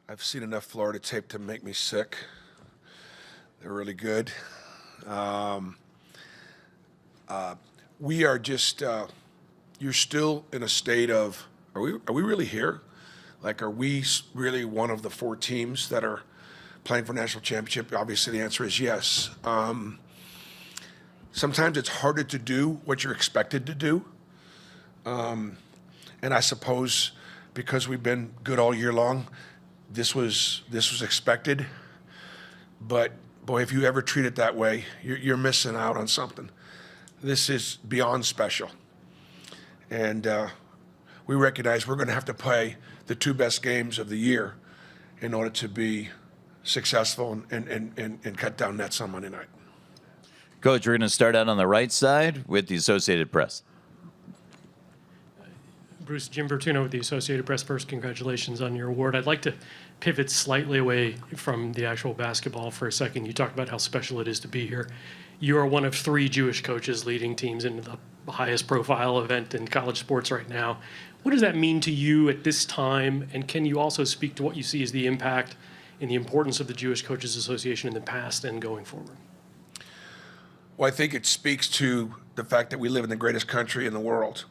I've seen enough Florida tape to make me sick. They're really good. We are just, you're still in a state of, are we really here? Like, are we really one of the 4 teams that are playing for national championship? Obviously, the answer is yes. Sometimes it's harder to do what you're expected to do. And I suppose because we've been good all year long, this was expected. But boy, if you ever treat it that way, you're missing out on something. This is beyond special. And we recognize we're going to have to play the 2 best games of the year in order to be successful and cut down nets on Monday night. Coach, we're going to start out on the right side with the Associated Press. Bruce, Jim Vertuno with the Associated Press. First, congratulations on your award. I'd like to pivot slightly away from the actual basketball for a second. You talked about how special it is to be here. You are one of 3 Jewish coaches leading teams into the highest profile event in college sports right now. What does that mean to you at this time? And can you also speak to what you see as the impact and the importance of the Jewish Coaches Association in the past and going forward? Well, I think it speaks to the fact that we live in the greatest country in the world.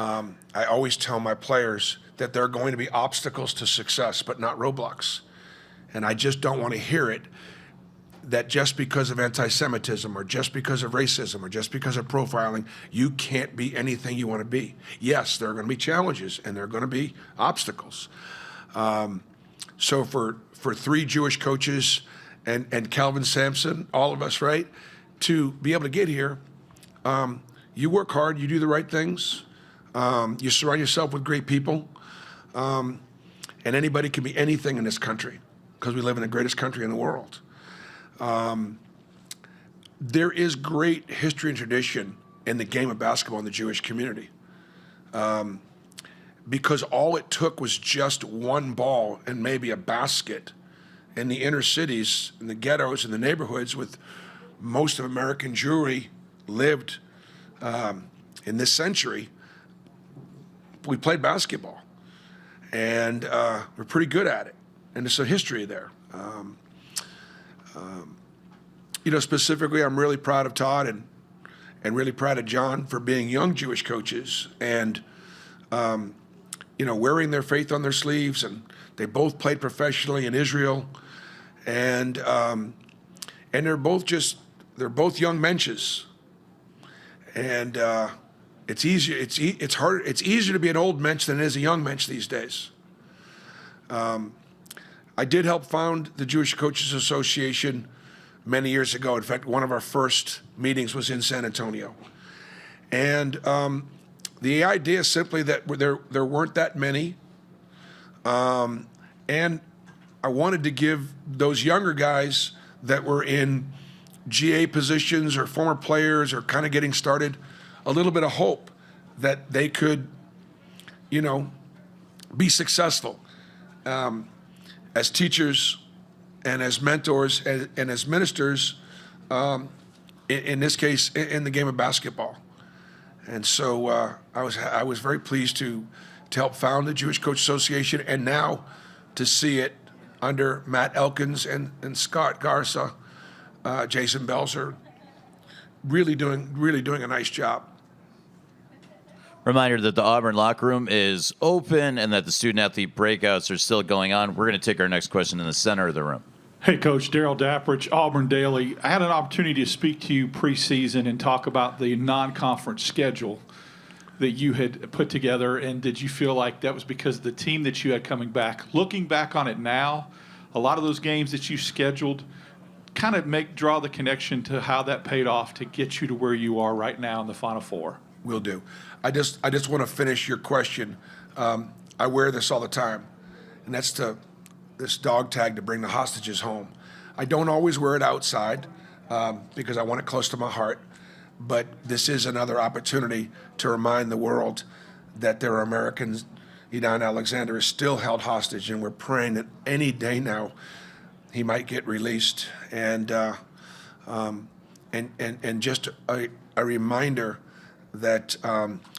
I always tell my players that there are going to be obstacles to success, but not roadblocks. And I just don't want to hear it that just because of anti-Semitism or just because of racism or just because of profiling, you can't be anything you want to be. Yes, there are going to be challenges and there are going to be obstacles. So for 3 Jewish coaches and Calvin Sampson, all of us, right, to be able to get here, you work hard, you do the right things. You surround yourself with great people, and anybody can be anything in this country because we live in the greatest country in the world. There is great history and tradition in the game of basketball in the Jewish community because all it took was just one ball and maybe a basket in the inner cities, in the ghettos, in the neighborhoods with most of American Jewry lived in this century. We played basketball, and we're pretty good at it, and there's a history there. Specifically, I'm really proud of Todd and really proud of John for being young Jewish coaches and, wearing their faith on their sleeves, and they both played professionally in Israel, and they're both young mensches, and it's easier to be an old mensch than it is a young mensch these days. I did help found the Jewish Coaches Association many years ago. In fact, one of our first meetings was in San Antonio. And the idea is simply that there weren't that many. And I wanted to give those younger guys that were in GA positions or former players or kind of getting started a little bit of hope that they could, be successful as teachers and as mentors and as ministers, in this case, in the game of basketball. And so I was very pleased to help found the Jewish Coach Association, and now to see it under Matt Elkins and Scott Garza, Jason Belzer, really doing a nice job. Reminder that the Auburn locker room is open and that the student-athlete breakouts are still going on. We're going to take our next question in the center of the room. Hey, Coach. Daryl Dapprich, Auburn Daily. I had an opportunity to speak to you preseason and talk about the non-conference schedule that you had put together, and did you feel like that was because of the team that you had coming back? Looking back on it now, a lot of those games that you scheduled kind of draw the connection to how that paid off to get you to where you are right now in the Final Four. Will do. I just want to finish your question. I wear this all the time, and that's this dog tag to bring the hostages home. I don't always wear it outside because I want it close to my heart, but this is another opportunity to remind the world that there are Americans. Edon Alexander is still held hostage, and we're praying that any day now he might get released. And just a reminder that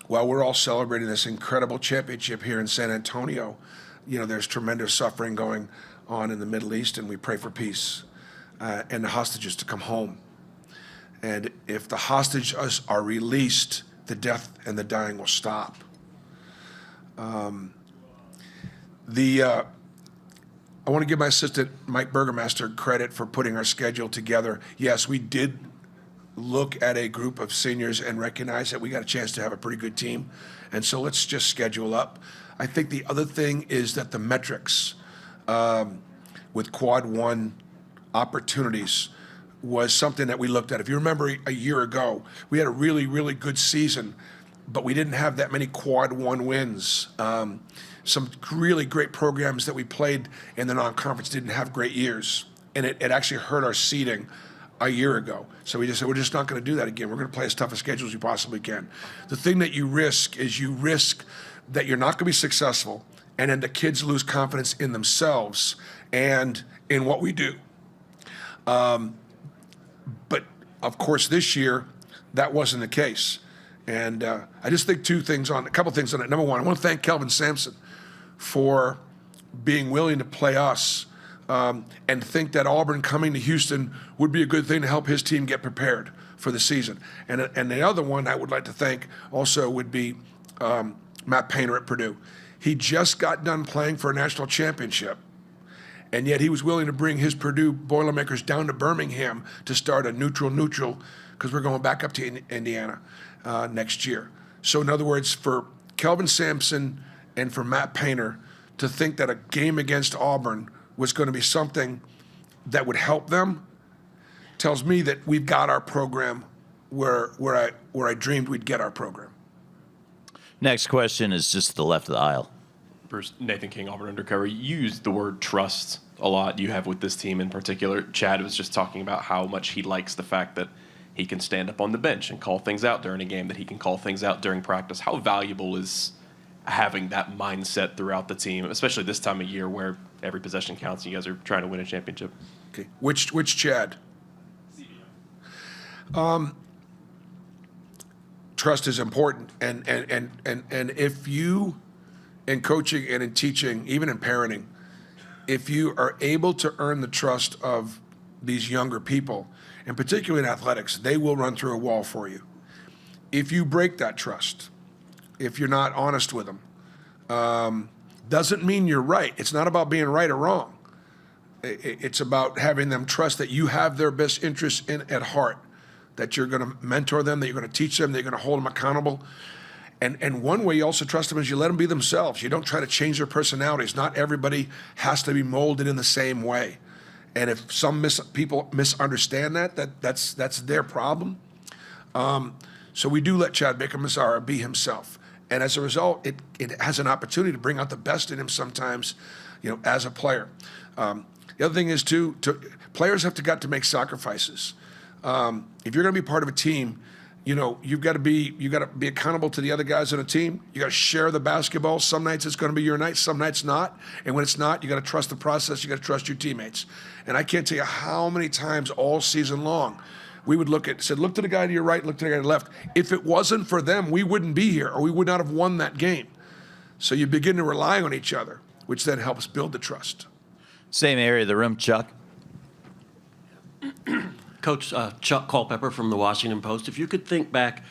while we're all celebrating this incredible championship here in San Antonio, there's tremendous suffering going on in the Middle East, and we pray for peace and the hostages to come home. And if the hostages are released, the death and the dying will stop. I want to give my assistant, Mike Burgermaster, credit for putting our schedule together. Yes, we did look at a group of seniors and recognize that we got a chance to have a pretty good team. And so let's just schedule up. I think the other thing is that the metrics with Quad 1 opportunities was something that we looked at. If you remember a year ago, we had a really, really good season, but we didn't have that many Quad 1 wins. Some really great programs that we played in the non-conference didn't have great years, and it actually hurt our seeding a year ago. So we just said, we're just not going to do that again. We're going to play as tough a schedule as we possibly can. The thing that you risk is that you're not going to be successful, and then the kids lose confidence in themselves and in what we do. But of course, this year, that wasn't the case. And I just think a couple things on it. Number one, I want to thank Kelvin Sampson for being willing to play us and think that Auburn coming to Houston would be a good thing to help his team get prepared for the season. And the other one I would like to thank also would be Matt Painter at Purdue. He just got done playing for a national championship, and yet he was willing to bring his Purdue Boilermakers down to Birmingham to start a neutral, because we're going back up to Indiana next year. So in other words, for Kelvin Sampson and for Matt Painter to think that a game against Auburn was going to be something that would help them tells me that we've got our program where I dreamed we'd get our program. Next question is just to the left of the aisle. First, Nathan King, Auburn Undercover. You use the word trust a lot. You have with this team in particular. Chad was just talking about how much he likes the fact that he can stand up on the bench and call things out during a game, that he can call things out during practice. How valuable is having that mindset throughout the team, especially this time of year where every possession counts and you guys are trying to win a championship? Okay, which Chad? Trust is important, and if you, in coaching and in teaching, even in parenting, if you are able to earn the trust of these younger people, and particularly in athletics, they will run through a wall for you. If you break that trust, if you're not honest with them, doesn't mean you're right. It's not about being right or wrong. It's about having them trust that you have their best interests at heart, that you're going to mentor them, that you're going to teach them, that you're going to hold them accountable. And one way you also trust them is you let them be themselves. You don't try to change their personalities. Not everybody has to be molded in the same way. And if some people misunderstand that's their problem. So we do let Chad Baker-Mazzara be himself. And as a result, it has an opportunity to bring out the best in him sometimes, as a player. The other thing is, players have got to make sacrifices. If you're going to be part of a team, you've got to be accountable to the other guys on the team. You got to share the basketball. Some nights it's going to be your night, some nights not. And when it's not, you got to trust the process. You got to trust your teammates. And I can't tell you how many times all season long we would look to the guy to your right, look to the guy to the left. If it wasn't for them, we wouldn't be here, or we would not have won that game. So you begin to rely on each other, which then helps build the trust. Same area of the room, Chuck. Coach Chuck Culpepper from the Washington Post. If you could think back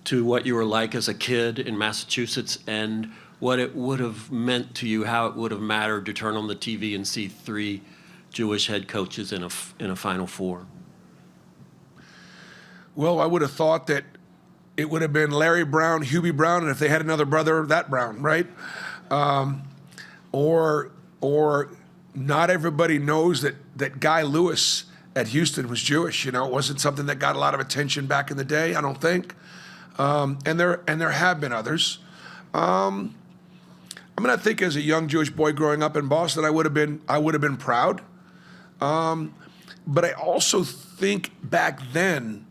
to what you were like as a kid in Massachusetts and what it would have meant to you, how it would have mattered to turn on the TV and see 3 Jewish head coaches in a Final Four. Well, I would have thought that it would have been Larry Brown, Hubie Brown, and if they had another brother, that Brown, right? Or not everybody knows that Guy Lewis at Houston was Jewish. It wasn't something that got a lot of attention back in the day, I don't think. And there have been others. I think as a young Jewish boy growing up in Boston, I would have been proud. But I also think back then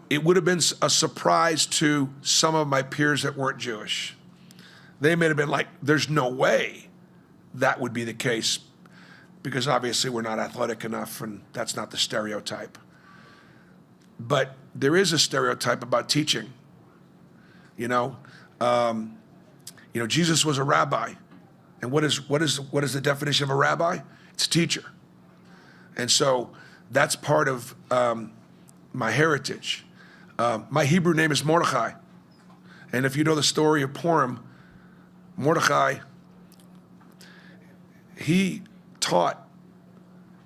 it would have been a surprise to some of my peers that weren't Jewish. They may have been like, there's no way that would be the case, because obviously we're not athletic enough, and that's not the stereotype. But there is a stereotype about teaching. Jesus was a rabbi. And what is the definition of a rabbi? It's a teacher. And so that's part of my heritage. My Hebrew name is Mordechai. And if you know the story of Purim, Mordechai, he taught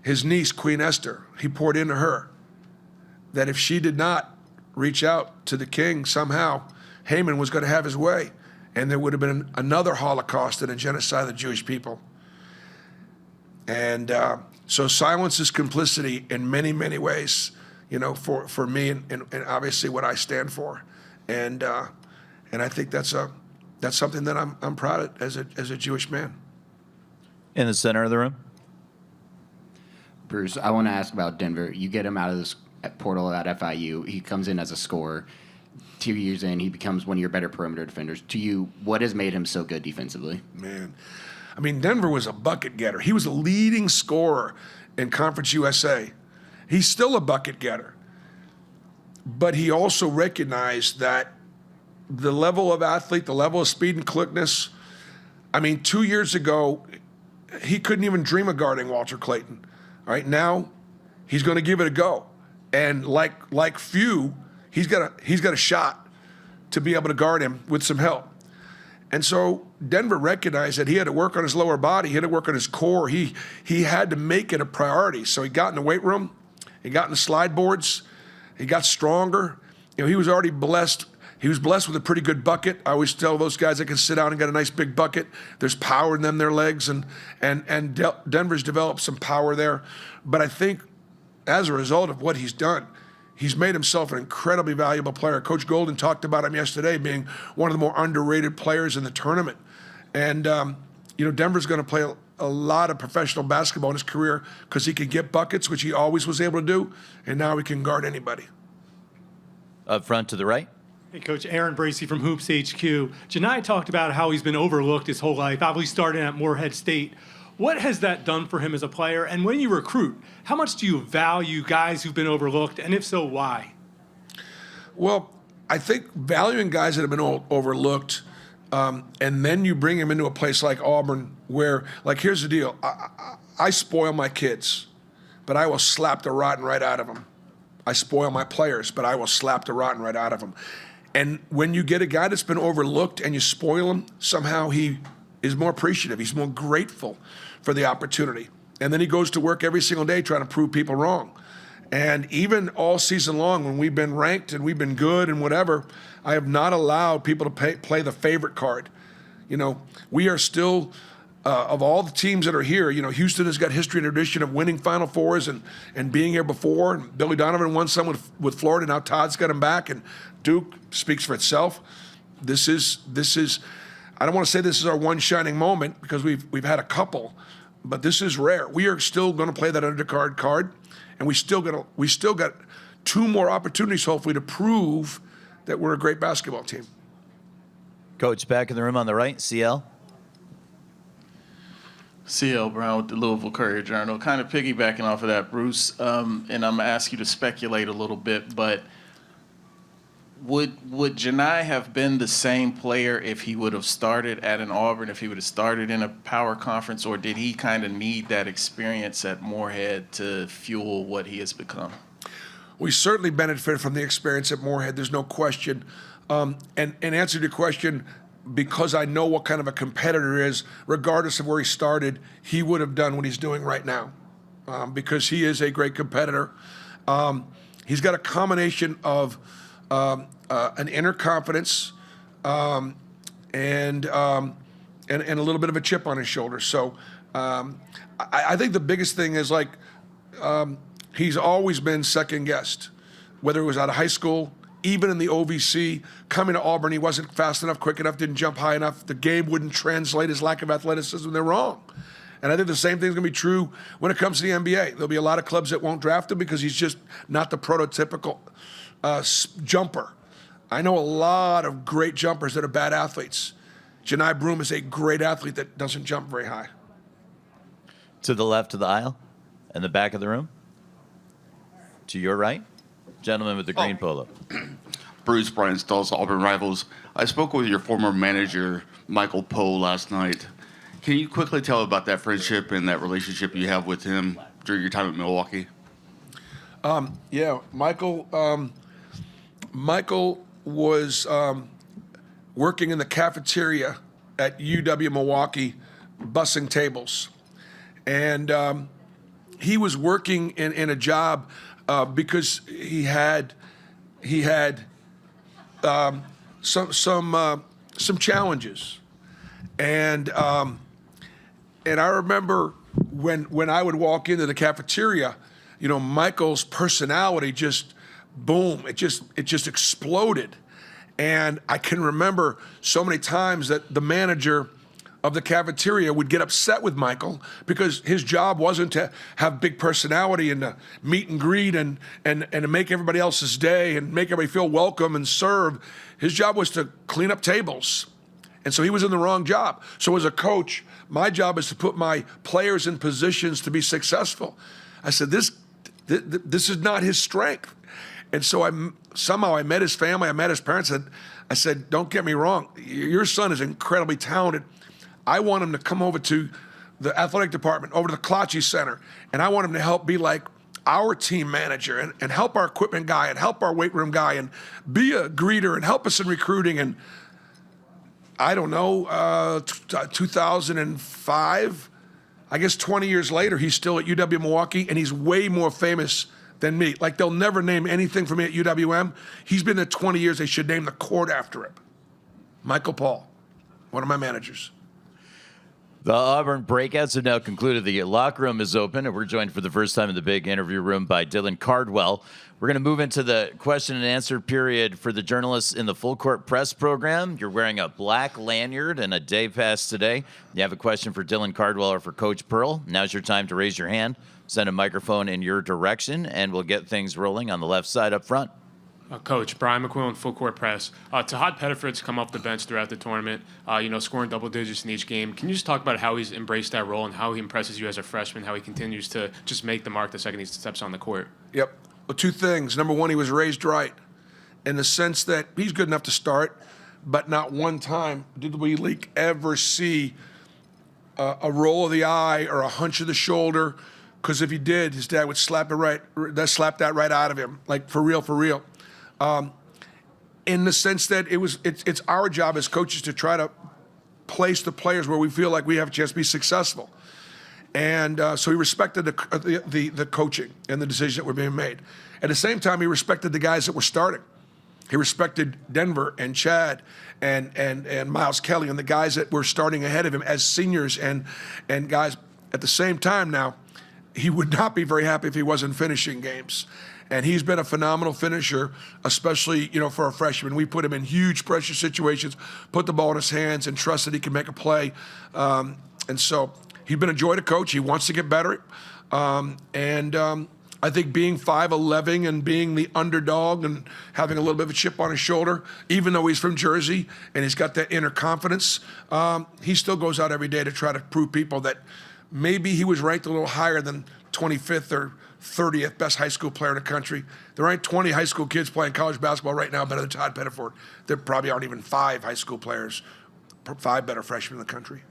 his niece, Queen Esther, he poured into her that if she did not reach out to the king somehow, Haman was going to have his way. And there would have been another Holocaust and a genocide of the Jewish people. And so silence is complicity in many, many ways, you know, for me and obviously what I stand for. And I think that's something that I'm proud of as a Jewish man. In the center of the room. Bruce, I want to ask about Denver. You get him out of this portal at FIU. He comes in as a scorer. 2 years in, he becomes one of your better perimeter defenders. To you, what has made him so good defensively? Man, I mean, Denver was a bucket getter. He was a leading scorer in Conference USA. He's still a bucket getter. But he also recognized that the level of athlete, the level of speed and quickness, I mean, 2 years ago, he couldn't even dream of guarding Walter Clayton. All right, now he's going to give it a go. And like few, he's got a shot to be able to guard him with some help. And so Denver recognized that he had to work on his lower body, he had to work on his core. He had to make it a priority. So he got in the weight room, he got in the slide boards, he got stronger. You know, he was already blessed. He was blessed with a pretty good bucket. I always tell those guys that can sit down and get a nice big bucket. There's power in them, their legs, and Denver's developed some power there. But I think as a result of what he's done, he's made himself an incredibly valuable player. Coach Golden talked about him yesterday being one of the more underrated players in the tournament. And, you know, Denver's going to play a lot of professional basketball in his career because he can get buckets, which he always was able to do, and now he can guard anybody. Up front to the right. Hey, Coach, Aaron Bracey from Hoops HQ. Janiah talked about how he's been overlooked his whole life, obviously starting at Morehead State. What has that done for him as a player? And when you recruit, how much do you value guys who've been overlooked? And if so, why? Well, I think valuing guys that have been overlooked, and then you bring them into a place like Auburn where, like, here's the deal. I spoil my kids, but I will slap the rotten right out of them. I spoil my players, but I will slap the rotten right out of them. And when you get a guy that's been overlooked and you spoil him, somehow he is more appreciative. He's more grateful for the opportunity. And then he goes to work every single day trying to prove people wrong. And even all season long, when we've been ranked and we've been good and whatever, I have not allowed people to play the favorite card. You know, we are still, of all the teams that are here, you know, Houston has got history and tradition of winning Final Fours and being here before. And Billy Donovan won some with Florida. Now Todd's got him back, and Duke speaks for itself. This is. I don't want to say this is our one shining moment because we've had a couple, but this is rare. We are still going to play that undercard card, and we still got 2 more opportunities hopefully to prove that we're a great basketball team. Coach, back in the room on the right, CL. CL Brown with the Louisville Courier-Journal. Kind of piggybacking off of that, Bruce, and I'm going to ask you to speculate a little bit, but would Janiah have been the same player if he would have started at an Auburn, if he would have started in a power conference, or did he kind of need that experience at Morehead to fuel what he has become? We certainly benefited from the experience at Morehead. There's no question. And answer to your question, because I know what kind of a competitor he is, regardless of where he started, he would have done what he's doing right now because he is a great competitor. He's got a combination of an inner confidence and a little bit of a chip on his shoulder. So I think the biggest thing is he's always been second guessed, whether it was out of high school, even in the OVC, coming to Auburn, he wasn't fast enough, quick enough, didn't jump high enough. The game wouldn't translate his lack of athleticism. They're wrong. And I think the same thing's going to be true when it comes to the NBA. There'll be a lot of clubs that won't draft him because he's just not the prototypical jumper. I know a lot of great jumpers that are bad athletes. Janiah Broom is a great athlete that doesn't jump very high. To the left of the aisle, in the back of the room. To your right, gentleman with the green polo. Bruce, Brian Stulls, Auburn Rivals. I spoke with your former manager, Michael Poe, last night. Can you quickly tell about that friendship and that relationship you have with him during your time at Milwaukee? Yeah, Michael was working in the cafeteria at UW Milwaukee, bussing tables, and he was working in a job because he had some challenges, and I remember when I would walk into the cafeteria, you know, Michael's personality just boom, it just exploded. And I can remember so many times that the manager of the cafeteria would get upset with Michael because his job wasn't to have big personality and to meet and greet and to make everybody else's day and make everybody feel welcome and serve. His job was to clean up tables. And so he was in the wrong job. So as a coach, my job is to put my players in positions to be successful. I said, this is not his strength. And so I met his family, I met his parents, and I said, don't get me wrong, your son is incredibly talented. I want him to come over to the athletic department, over to the Klachi Center, and I want him to help be like our team manager and help our equipment guy and help our weight room guy and be a greeter and help us in recruiting. And I don't know, 2005, I guess 20 years later, he's still at UW Milwaukee, and he's way more famous than me. Like, they'll never name anything for me at UWM. He's been there 20 years. They should name the court after him. Michael Paul, one of my managers. The Auburn breakouts have now concluded. The locker room is open, and we're joined for the first time in the big interview room by Dylan Cardwell. We're going to move into the question and answer period for the journalists in the Full Court Press program. You're wearing a black lanyard and a day pass today. You have a question for Dylan Cardwell or for Coach Pearl. Now's your time to raise your hand. Send a microphone in your direction, and we'll get things rolling on the left side up front. Coach, Brian McQuillan, Full Court Press. Tahad Pettiford's come off the bench throughout the tournament, scoring double digits in each game. Can you just talk about how he's embraced that role and how he impresses you as a freshman, how he continues to just make the mark the second he steps on the court? Yep. Well, two things. Number one, he was raised right in the sense that he's good enough to start, but not one time did we ever see a roll of the eye or a hunch of the shoulder, because if he did, his dad would slap that right out of him, like for real. In the sense that it's our job as coaches to try to place the players where we feel like we have a chance to be successful. And so he respected the coaching and the decisions that were being made. At the same time, he respected the guys that were starting. He respected Denver and Chad and Miles Kelly and the guys that were starting ahead of him as seniors and guys. At the same time now, he would not be very happy if he wasn't finishing games. And he's been a phenomenal finisher, especially, for a freshman. We put him in huge pressure situations, put the ball in his hands, and trust that he can make a play. And so he's been a joy to coach. He wants to get better. I think being 5'11" and being the underdog and having a little bit of a chip on his shoulder, even though he's from Jersey and he's got that inner confidence, he still goes out every day to try to prove people that maybe he was ranked a little higher than 25th or 30th best high school player in the country. There aren't 20 high school kids playing college basketball right now better than Todd Pettiford. There probably aren't even 5 high school players, 5 better freshmen in the country.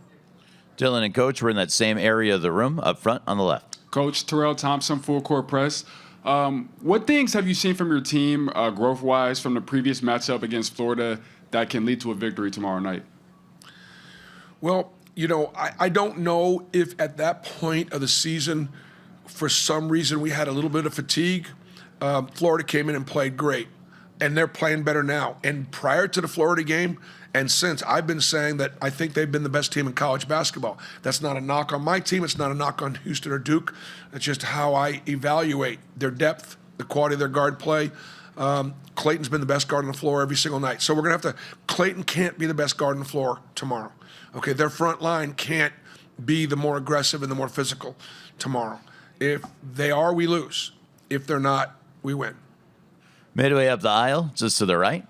Dylan and Coach, we're in that same area of the room up front on the left. Coach Terrell Thompson, Full Court Press. What things have you seen from your team, growth-wise, from the previous matchup against Florida that can lead to a victory tomorrow night? Well, I don't know if at that point of the season, for some reason, we had a little bit of fatigue. Florida came in and played great, and they're playing better now. And prior to the Florida game and since, I've been saying that I think they've been the best team in college basketball. That's not a knock on my team. It's not a knock on Houston or Duke. It's just how I evaluate their depth, the quality of their guard play. Clayton's been the best guard on the floor every single night. So we're going to have to – Clayton can't be the best guard on the floor tomorrow. Okay, their front line can't be the more aggressive and the more physical tomorrow. If they are, we lose. If they're not, we win. Midway up the aisle, just to the right.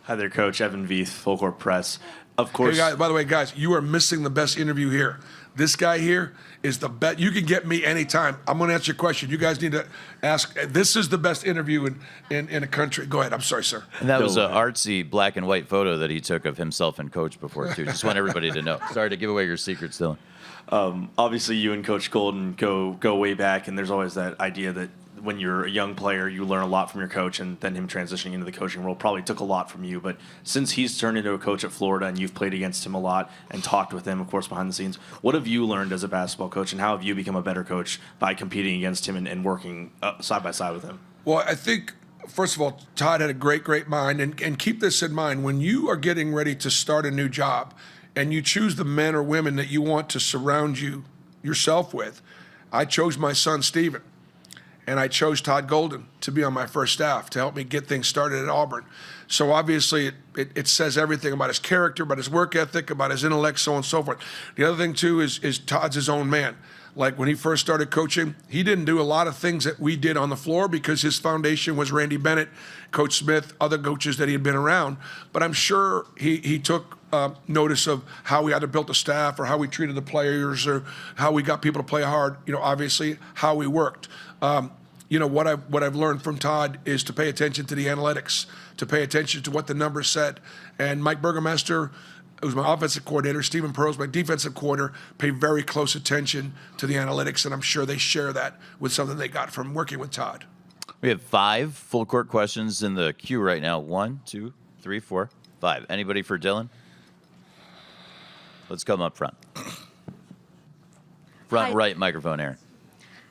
Hi there, Coach. Evan Veith, Full Court Press. Of course. Hey, guys, by the way, guys, you are missing the best interview here. This guy here is the best. You can get me anytime. I'm going to answer your question. You guys need to ask. This is the best interview in a country. Go ahead. I'm sorry, sir. And that was an artsy black and white photo that he took of himself and Coach before, too. Just want everybody to know. Sorry to give away your secrets, Dylan. Obviously, you and Coach Golden go way back, and there's always that idea that when you're a young player, you learn a lot from your coach, and then him transitioning into the coaching role probably took a lot from you. But since he's turned into a coach at Florida and you've played against him a lot and talked with him, of course, behind the scenes, what have you learned as a basketball coach, and how have you become a better coach by competing against him and working side by side with him? Well, I think, first of all, Todd had a great mind. And keep this in mind. When you are getting ready to start a new job and you choose the men or women that you want to surround yourself with, I chose my son, Steven. And I chose Todd Golden to be on my first staff to help me get things started at Auburn. So obviously it says everything about his character, about his work ethic, about his intellect, so on and so forth. The other thing, too, is Todd's his own man. Like when he first started coaching, he didn't do a lot of things that we did on the floor because his foundation was Randy Bennett, Coach Smith, other coaches that he had been around. But I'm sure he took notice of how we had to build a staff or how we treated the players or how we got people to play hard, obviously how we worked. What I've learned from Todd is to pay attention to the analytics, to pay attention to what the numbers said. And Mike Burgermeister, who's my offensive coordinator, Stephen Pearl's my defensive coordinator, pay very close attention to the analytics, and I'm sure they share that with something they got from working with Todd. We have 5 full court questions in the queue right now. 1, 2, 3, 4, 5. Anybody for Dylan? Let's come up front. Front right microphone, Aaron.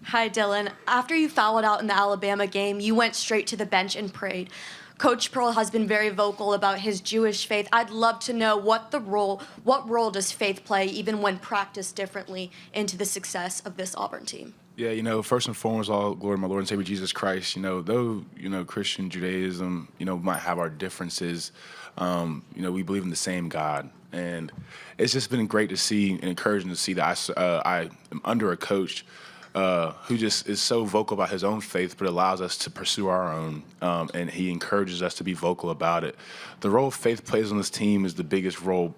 Hi, Dylan. After you fouled out in the Alabama game, you went straight to the bench and prayed. Coach Pearl has been very vocal about his Jewish faith. I'd love to know what role does faith play, even when practiced differently, into the success of this Auburn team? Yeah, first and foremost, all glory to my Lord and Savior Jesus Christ. Though Christian Judaism, might have our differences, we believe in the same God. And it's just been great to see and encouraging to see that I am under a coach who just is so vocal about his own faith, but allows us to pursue our own, and he encourages us to be vocal about it. The role faith plays on this team is the biggest role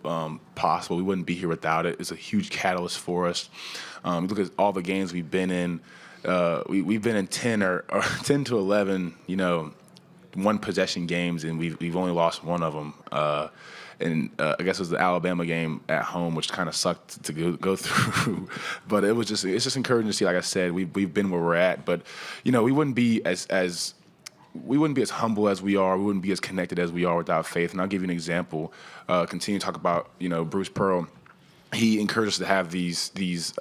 possible. We wouldn't be here without it. It's a huge catalyst for us. Look at all the games we've been in. We've been in 10 or 10 to 11, one possession games, and we've only lost one of them. And I guess it was the Alabama game at home, which kind of sucked to go through. But it's just encouraging to see. Like I said, we've been where we're at. But we wouldn't be as humble as we are. We wouldn't be as connected as we are without faith. And I'll give you an example. Continue to talk about Bruce Pearl. He encouraged us to have these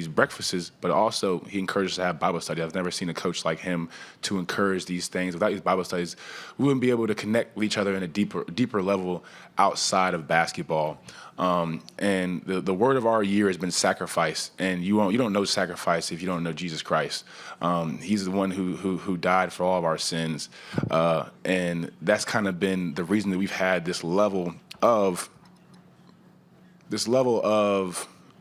breakfasts, but also he encouraged us to have Bible study. I've never seen a coach like him to encourage these things. Without these Bible studies, we wouldn't be able to connect with each other in a deeper level outside of basketball. And the word of our year has been sacrifice. And you don't know sacrifice if you don't know Jesus Christ. He's the one who died for all of our sins. And that's kind of been the reason that we've had this level of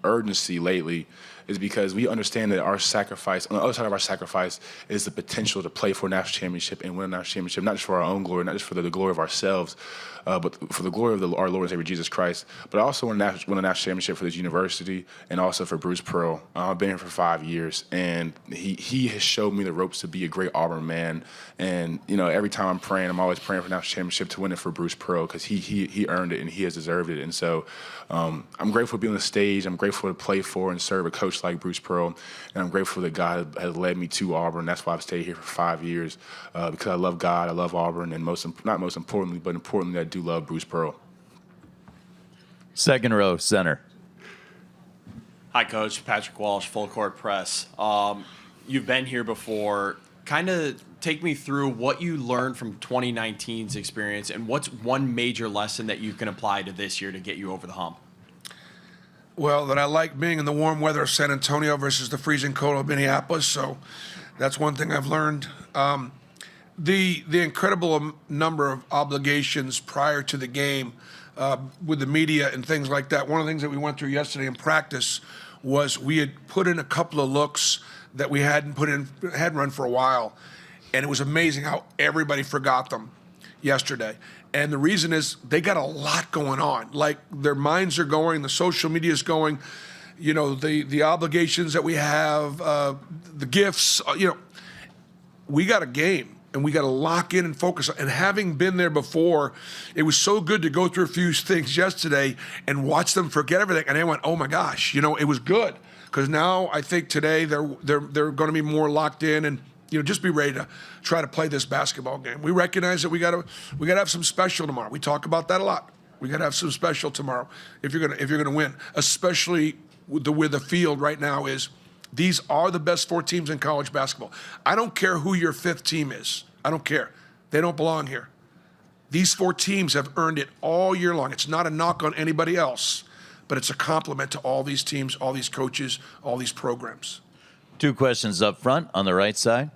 urgency lately, is because we understand that our sacrifice, on the other side of our sacrifice, is the potential to play for a national championship and win a national championship, not just for our own glory, not just for the glory of ourselves, but for the glory of our Lord and Savior Jesus Christ. But I also win a national championship for this university and also for Bruce Pearl. I've been here for 5 years, and he has showed me the ropes to be a great Auburn man. And every time I'm praying, I'm always praying for a national championship to win it for Bruce Pearl, because he earned it and he has deserved it. And so I'm grateful to be on the stage. I'm grateful to play for and serve a coach like Bruce Pearl, and I'm grateful that God has led me to Auburn. That's why I've stayed here for 5 years, because I love God, I love Auburn, and not most importantly, but importantly, I do love Bruce Pearl. Second row, center. Hi, Coach. Patrick Walsh, Full Court Press. You've been here before. Kind of take me through what you learned from 2019's experience, and what's one major lesson that you can apply to this year to get you over the hump? Well, that I like being in the warm weather of San Antonio versus the freezing cold of Minneapolis. So that's one thing I've learned. The incredible number of obligations prior to the game with the media and things like that. One of the things that we went through yesterday in practice was we had put in a couple of looks that we hadn't run for a while. And it was amazing how everybody forgot them yesterday. And the reason is they got a lot going on. Like, their minds are going, the social media is going, the obligations that we have, the gifts, we got a game. And we got to lock in and focus. And having been there before, it was so good to go through a few things yesterday and watch them forget everything. And I went, oh my gosh, it was good. Because now I think today they're going to be more locked in and just be ready to try to play this basketball game. We recognize that we got to have some special tomorrow. We talk about that a lot. We got to have some special tomorrow if you're gonna win, especially with the field right now is. These are the best 4 teams in college basketball. I don't care who your 5th team is. I don't care. They don't belong here. These 4 teams have earned it all year long. It's not a knock on anybody else, but it's a compliment to all these teams, all these coaches, all these programs. 2 questions up front on the right side.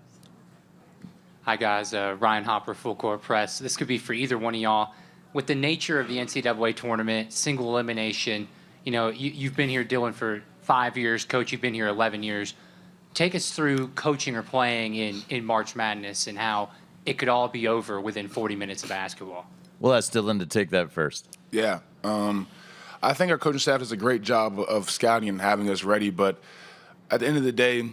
Hi, guys. Ryan Hopper, Full Court Press. This could be for either one of y'all. With the nature of the NCAA tournament, single elimination, you've been here, Dylan, for 5 years. Coach, you've been here 11 years. Take us through coaching or playing in March Madness and how it could all be over within 40 minutes of basketball. We'll ask Dylan to take that first. Yeah. I think our coaching staff does a great job of scouting and having us ready, but at the end of the day,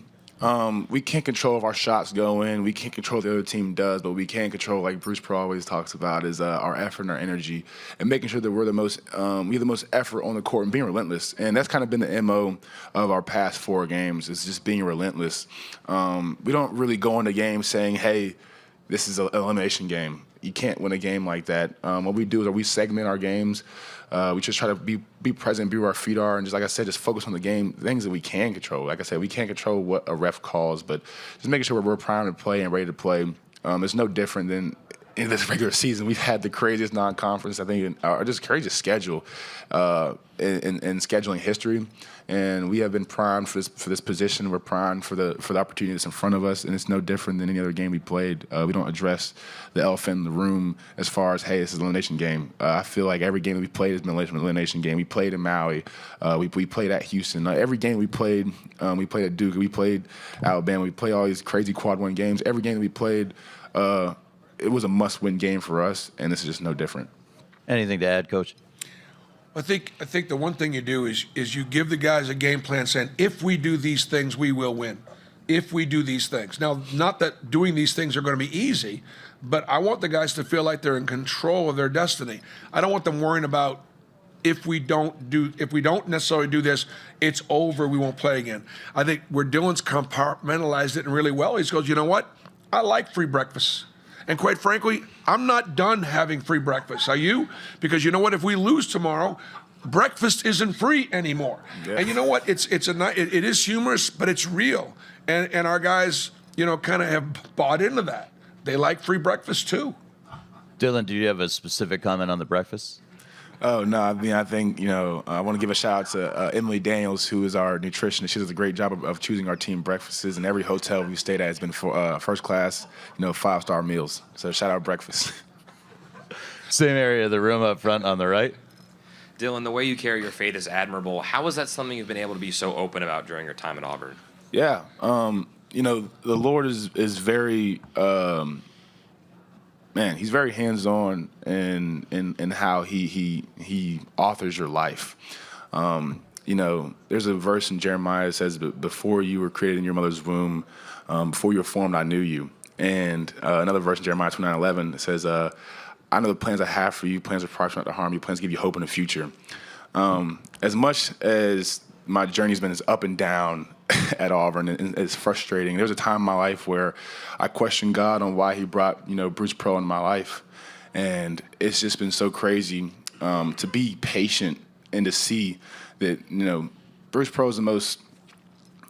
we can't control if our shots go in. We can't control what the other team does, but we can control, like Bruce Pearl always talks about, is our effort and our energy and making sure that we have the most effort on the court and being relentless. And that's kind of been the MO of our past 4 games, is just being relentless. We don't really go into games saying, hey, this is an elimination game. You can't win a game like that. What we do is we segment our games. We just try to be present, be where our feet are, and just like I said, just focus on the game, things that we can control. Like I said, we can't control what a ref calls, but just making sure we're primed to play and ready to play. It's no different than in this regular season. We've had the craziest non-conference, I think, or just craziest schedule in scheduling history, and we have been primed for this position. We're primed for the opportunity that's in front of us, and it's no different than any other game we played. We don't address the elephant in the room as far as, hey, this is an elimination game. I feel like every game that we played has been an elimination game. We played in Maui. We played at Houston. Every game we played at Duke. We played Alabama. We played all these crazy quad one games. Every game that we played, it was a must-win game for us, and this is just no different. Anything to add, Coach? I think the one thing you do is you give the guys a game plan saying, if we do these things, we will win. If we do these things. Now, not that doing these things are going to be easy, but I want the guys to feel like they're in control of their destiny. I don't want them worrying about if we don't necessarily do this, it's over, we won't play again. I think where Dylan's compartmentalized it really well, he goes, you know what? I like free breakfast. And quite frankly, I'm not done having free breakfast. Are you? Because you know what? If we lose tomorrow, breakfast isn't free anymore. Yeah. And you know what? It is humorous, but it's real. And our guys, kind of have bought into that. They like free breakfast too. Dylan, do you have a specific comment on the breakfast? Oh, no, I think, I want to give a shout out to Emily Daniels, who is our nutritionist. She does a great job of choosing our team breakfasts, and every hotel we've stayed at has been for first class, 5-star meals. So shout out breakfast. Same area of the room up front on the right. Dylan, the way you carry your faith is admirable. How is that something you've been able to be so open about during your time at Auburn? Yeah, the Lord is very he's very hands-on in how he authors your life. There's a verse in Jeremiah that says, before you were created in your mother's womb, before you were formed, I knew you. And another verse in Jeremiah 29:11 says, I know the plans I have for you, plans of prosper, not to harm you, plans to give you hope in the future. As much as my journey's been as up and down at Auburn, and it's frustrating. There was a time in my life where I questioned God on why he brought, Bruce Pearl into my life. And it's just been so crazy to be patient and to see that, Bruce Pearl is the most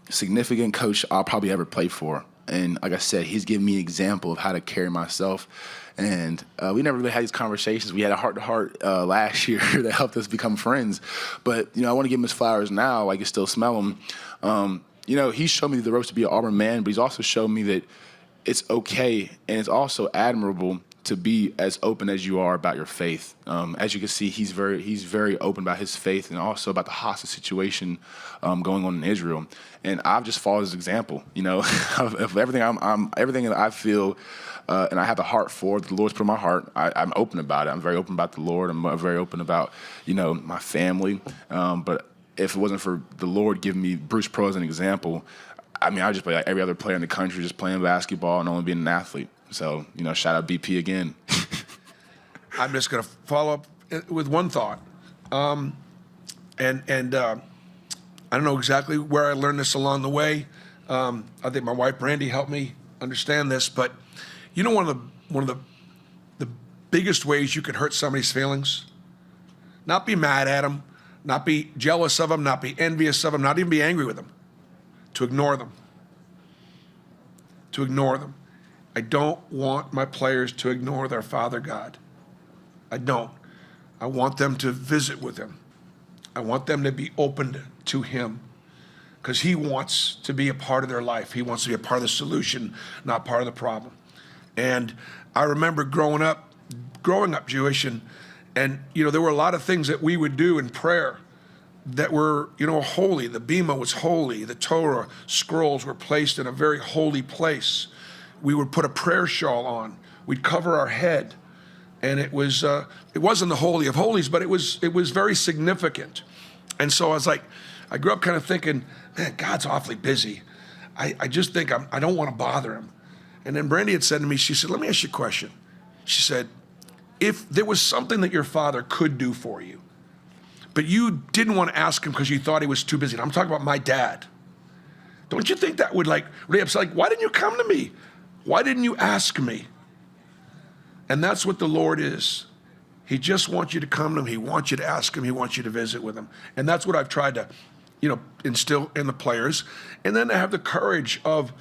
significant coach I'll probably ever play for. And like I said, he's given me an example of how to carry myself. And we never really had these conversations. We had a heart-to-heart last year that helped us become friends. But, I want to give him his flowers now. I can still smell them. He showed me the ropes to be an Auburn man, but he's also shown me that it's okay and it's also admirable to be as open as you are about your faith. As you can see, he's very open about his faith and also about the hostage situation going on in Israel. And I've just followed his example, of everything everything that I feel and I have the heart for, the Lord's put in my heart. I'm open about it. I'm very open about the Lord. I'm very open about, my family. But if it wasn't for the Lord giving me Bruce Pearl as an example, I mean, I would just play like every other player in the country, just playing basketball and only being an athlete. So, shout out BP again. I'm just going to follow up with one thought. I don't know exactly where I learned this along the way. I think my wife Brandy helped me understand this, but one of the biggest ways you can hurt somebody's feelings, not be mad at them, not be jealous of them, not be envious of them, not even be angry with them, to ignore them. To ignore them. I don't want my players to ignore their Father God. I don't. I want them to visit with him. I want them to be open to him because he wants to be a part of their life. He wants to be a part of the solution, not part of the problem. And I remember growing up Jewish, and there were a lot of things that we would do in prayer that were, holy. The Bema was holy. The Torah scrolls were placed in a very holy place. We would put a prayer shawl on. We'd cover our head. And it wasn't the Holy of Holies, but it was very significant. And so I grew up kind of thinking, man, God's awfully busy. I just think I don't want to bother him. And then Brandy had said to me, she said, let me ask you a question. She said, if there was something that your father could do for you, but you didn't want to ask him because you thought he was too busy. And I'm talking about my dad. Don't you think that would really upset? Why didn't you come to me? Why didn't you ask me? And that's what the Lord is. He just wants you to come to him. He wants you to ask him. He wants you to visit with him. And that's what I've tried to, instill in the players. And then to have the courage of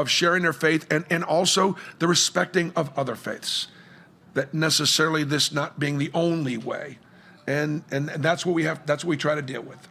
sharing their faith and also the respecting of other faiths. That necessarily this not being the only way. And that's what we try to deal with.